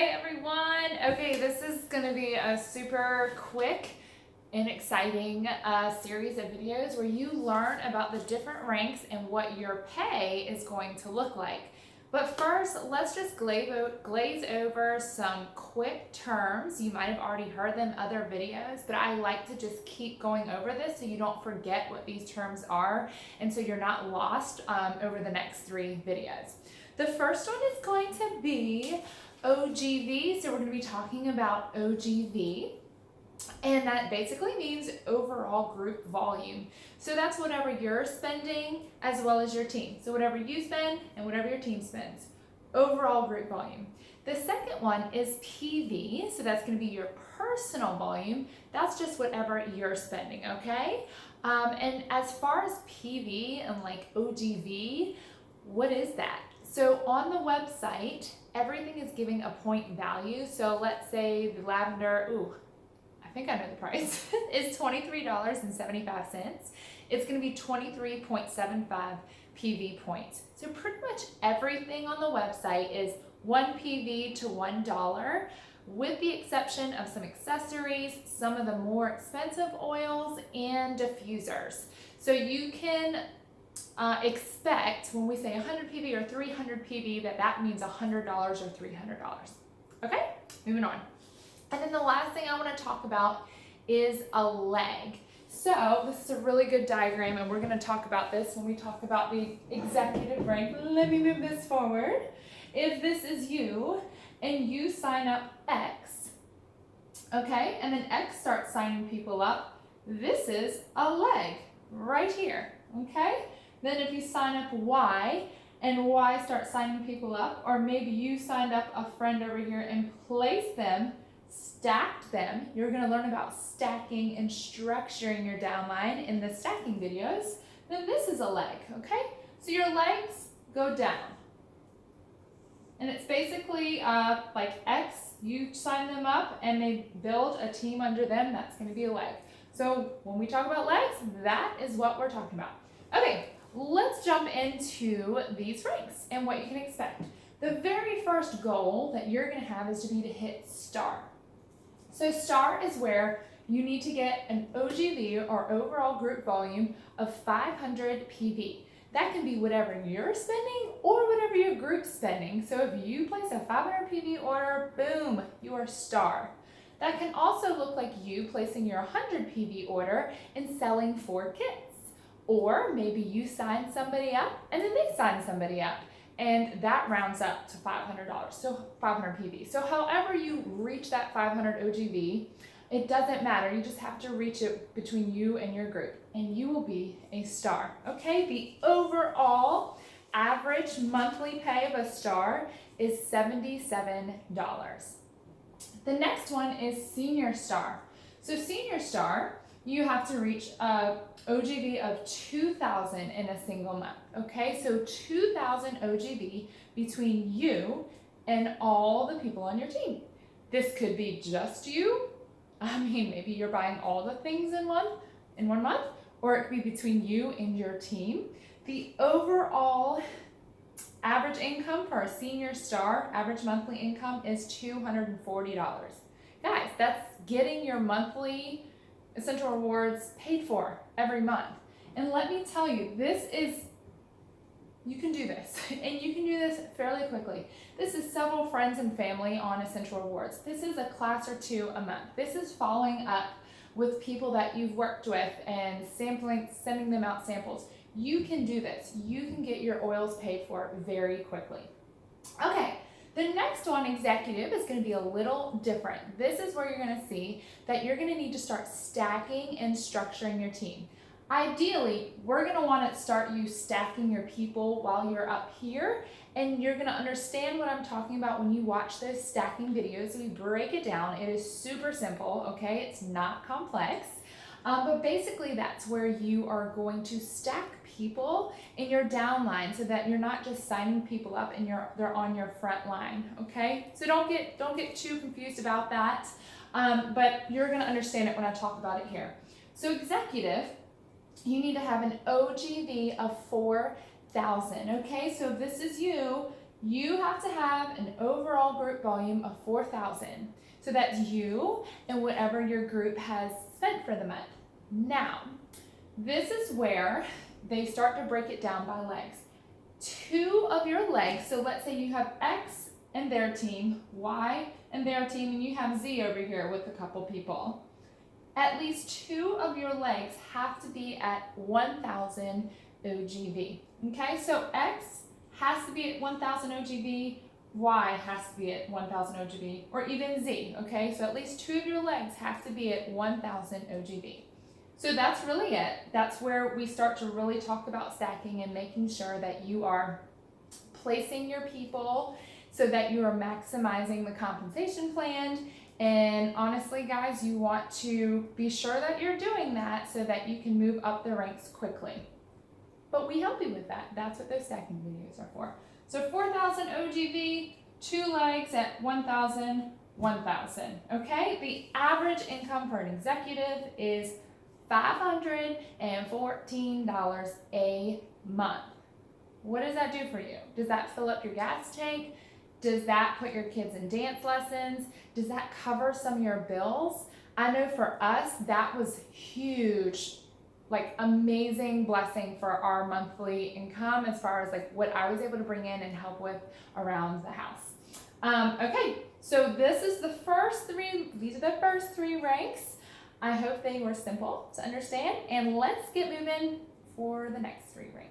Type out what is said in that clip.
Hey everyone! Okay, this is going to be a super quick and exciting series of videos where you learn about the different ranks and what your pay is going to look like. But first, let's just glaze over some quick terms. You might have already heard them in other videos, but I like to just keep going over this so you don't forget what these terms are and so you're not lost over the next 3 videos. The first one is going to be OGV, so we're going to be talking about OGV, and that basically means overall group volume. So that's whatever you're spending as well as your team. So whatever you spend and whatever your team spends, overall group volume. The second one is PV, so that's going to be your personal volume. That's just whatever you're spending, okay? And as far as PV and like OGV, what is that? So on the website, everything is giving a point value. So let's say the lavender, I think I know the price, is $23.75. It's going to be 23.75 PV points. So pretty much everything on the website is 1 PV to $1, with the exception of some accessories, some of the more expensive oils, and diffusers. So you can expect when we say 100 PV or 300 PV that means $100 or $300. Okay, moving on. And then the last thing I want to talk about is a leg. So this is a really good diagram, and we're going to talk about this when we talk about the executive rank. Let me move this forward. If this is you and you sign up X, okay, and then X starts signing people up, this is a leg right here, okay? Then if you sign up Y and Y starts signing people up, or maybe you signed up a friend over here and placed them, stacked them. You're going to learn about stacking and structuring your downline in the stacking videos. Then this is a leg, okay? So your legs go down. And it's basically like X, you sign them up and they build a team under them. That's going to be a leg. So when we talk about legs, that is what we're talking about. Okay, let's jump into these ranks and what you can expect. The very first goal that you're going to have is to hit star. So star is where you need to get an OGV, or overall group volume, of 500 PV. That can be whatever you're spending or whatever your group's spending. So if you place a 500 PV order, boom, you are star. That can also look like you placing your 100 PV order and selling 4 kits. Or maybe you sign somebody up and then they sign somebody up, and that rounds up to $500, so 500 PV. So however you reach that 500 OGV, it doesn't matter. You just have to reach it between you and your group, and you will be a star. Okay, the overall average monthly pay of a star is $77. The next one is senior star. So senior star, you have to reach a OGV of 2,000 in a single month. Okay, so 2,000 OGV between you and all the people on your team. This could be just you. I mean, maybe you're buying all the things in one month, or it could be between you and your team. The overall average income for a senior star, average monthly income, is $240. Guys, that's getting your monthly Essential Rewards paid for every month. And let me tell you, you can do this, and you can do this fairly quickly. This is several friends and family on Essential Rewards. This is a class or 2 a month. This is following up with people that you've worked with and sending them out samples. You can do this. You can get your oils paid for very quickly. Okay. The next one, executive, is going to be a little different. This is where you're going to see that you're going to need to start stacking and structuring your team. Ideally, we're going to want to start you stacking your people while you're up here, and you're going to understand what I'm talking about when you watch those stacking videos. We break it down. It is super simple, okay? It's not complex. But basically, that's where you are going to stack people in your downline so that you're not just signing people up and they're on your front line, okay? So don't get too confused about that, but you're going to understand it when I talk about it here. So executive, you need to have an OGV of 4,000, okay? So if this is you, you have to have an overall group volume of 4,000. So that's you and whatever your group has spent for the month. Now, this is where they start to break it down by legs. 2 of your legs, so let's say you have X and their team, Y and their team, and you have Z over here with a couple people. At least 2 of your legs have to be at 1,000 OGV. Okay, so X has to be at 1,000 OGV, Y has to be at 1,000 OGV, or even Z, okay? So at least 2 of your legs have to be at 1,000 OGV. So that's really it. That's where we start to really talk about stacking and making sure that you are placing your people so that you are maximizing the compensation plan. And honestly, guys, you want to be sure that you're doing that so that you can move up the ranks quickly. But we help you with that. That's what those stacking videos are for. So 4,000 OGV, 2 legs at 1,000, 1,000, okay? The average income for an executive is $514 a month. What does that do for you? Does that fill up your gas tank? Does that put your kids in dance lessons? Does that cover some of your bills? I know for us, that was huge, like amazing blessing for our monthly income as far as like what I was able to bring in and help with around the house. Okay, so this is the first 3, these are the first 3 ranks. I hope they were simple to understand, and let's get moving for the next 3 ranks.